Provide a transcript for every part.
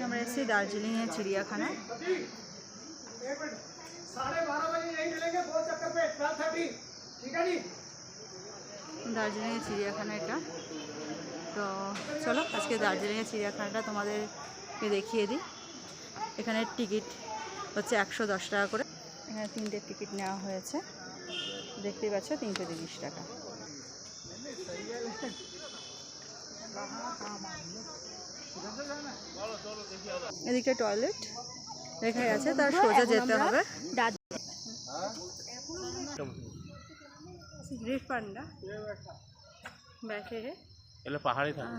আমরা এসেছি দার্জিলিংয়ের চিড়িয়াখানায়। দার্জিলিংয়ের চিড়িয়াখানা এটা। তো চলো আজকে দার্জিলিংয়ের চিড়িয়াখানাটা তোমাদেরকে দেখিয়ে দিই। এখানে টিকিট হচ্ছে 110 টাকা করে। এখানে 3টে টিকিট নেওয়া হয়েছে, দেখতেই পাচ্ছ 330 টাকা। এদিকে টয়লেট লেখাই আছে, তার সোজা যেতে হবে। গ্রেট পান্ডা ব্যাকে এলে পাহাড়ে থাকে।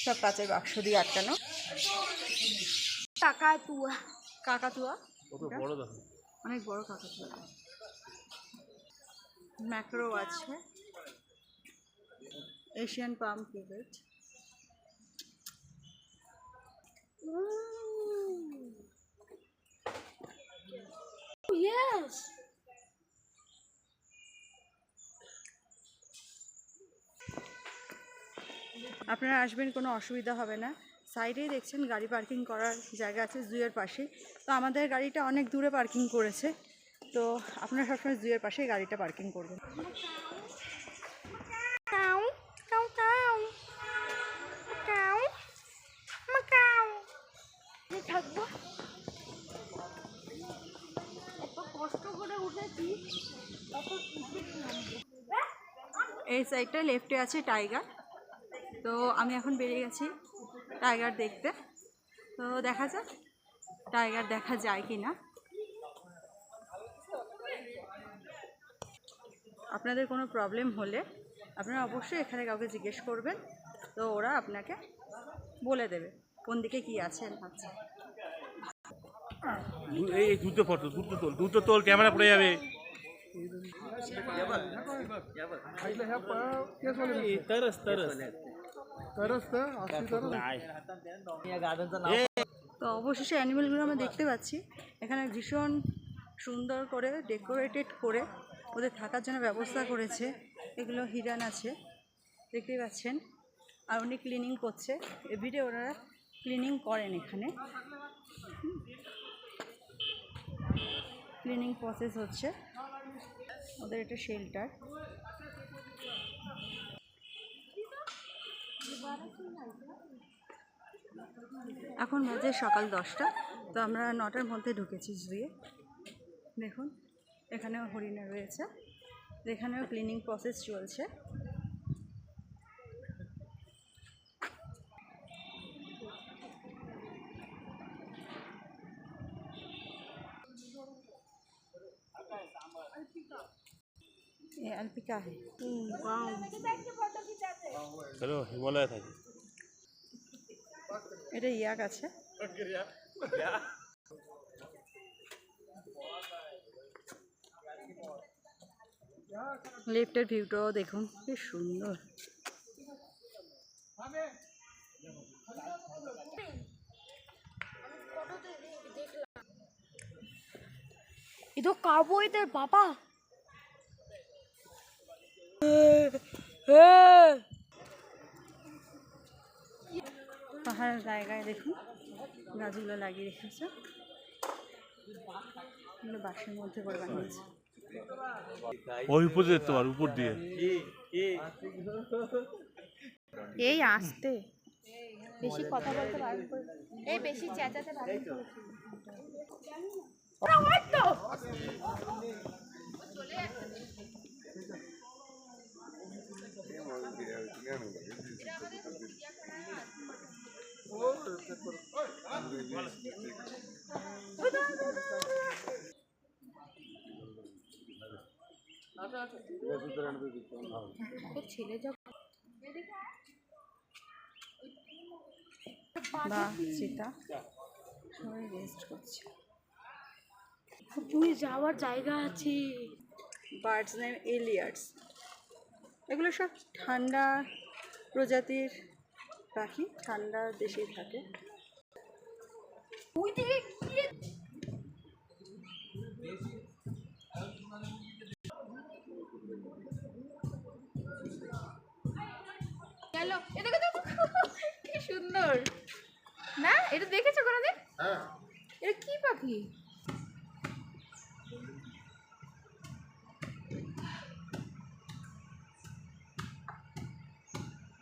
সব কাঁচের বাক্স দিয়ে আটকানো। কাকাতুয়া কাকাতুয়া অনেক বড় কাকাতুয়া। ম্যাক্রো আছে, এশিয়ান পাম ক্রিকেট। Yes. আপনারা আসবেন, কোনো অসুবিধা হবে না। সাইডেই দেখছেন গাড়ি পার্কিং করার জায়গা আছে জুয়ের পাশে। তো আমাদের গাড়িটা অনেক দূরে পার্কিং করেছে, তো আপনারা সবসময় জুয়ের পাশেই গাড়িটা পার্কিং করবেন। থাকবো কষ্ট করে উঠেছি। এই সাইডটা লেফটে আছে টাইগার। তো আমি এখন বেরিয়ে গেছি টাইগার দেখতে। তো দেখা যাক টাইগার দেখা যায় কি না। আপনাদের কোনো প্রবলেম হলে আপনারা অবশ্যই এখানে কাউকে জিজ্ঞেস করবেন, তো ওরা আপনাকে বলে দেবে কোন দিকে কি আছে না আছে। এই দুটো ফটো দুটো তোল ক্যামেরা পড়ে যাবে। তো অবশেষে অ্যানিমেলগুলো আমরা দেখতে পাচ্ছি। এখানে ভীষণ সুন্দর করে ডেকোরেটেড করে ওদের থাকার জন্য ব্যবস্থা করেছে। এগুলো হিরান আছে দেখতেই পাচ্ছেন, আর উনি ক্লিনিং করছে। এভরিডে ওনারা ক্লিনিং করেন, এখানে ক্লিনিং প্রসেস হচ্ছে। ওদের এটা শেল্টার। এখন বাজে সকাল 10টা। তো আমরা 9টার মধ্যে ঢুকেছি জুয়ে। দেখুন এখানেও হরিণা রয়েছে, এখানেও ক্লিনিং প্রসেস চলছে। अल्पिका है। চলো হিমালয় থাকে। এটা ইয়াক আছে। লেফটের ভিউটাও দেখুন কি সুন্দর। এ তো কাউবয়দের বাবা। পাহাড়ের জায়গায় দেখুন গাছগুলো লাগিয়ে রেখেছে, বাসের মধ্যে করে বানিয়েছে। ওই উপর যেতে পার, উপর দিয়ে এই আসতে বেশি কথা বলতে বারণ করে, এই বেশি চেঁচাতে বারণ করে। ছেলে যখন বা চিতা সবাই রেস্ট করছে। তুই যাওয়ার জায়গা আছে। বার্ডস নেম এলিয়ার্স। এগুলো সব ঠান্ডা প্রজাতির পাখি, ঠান্ডা দেশেই থাকে। গেল, এ দেখো দেখো কি সুন্দর না? এটা দেখেছো কোনোদিন? হ্যাঁ এটা কি পাখি?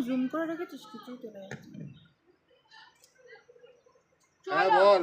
জুম করে রেখেছিস, কিছুই তো নেই। হ্যাঁ বল।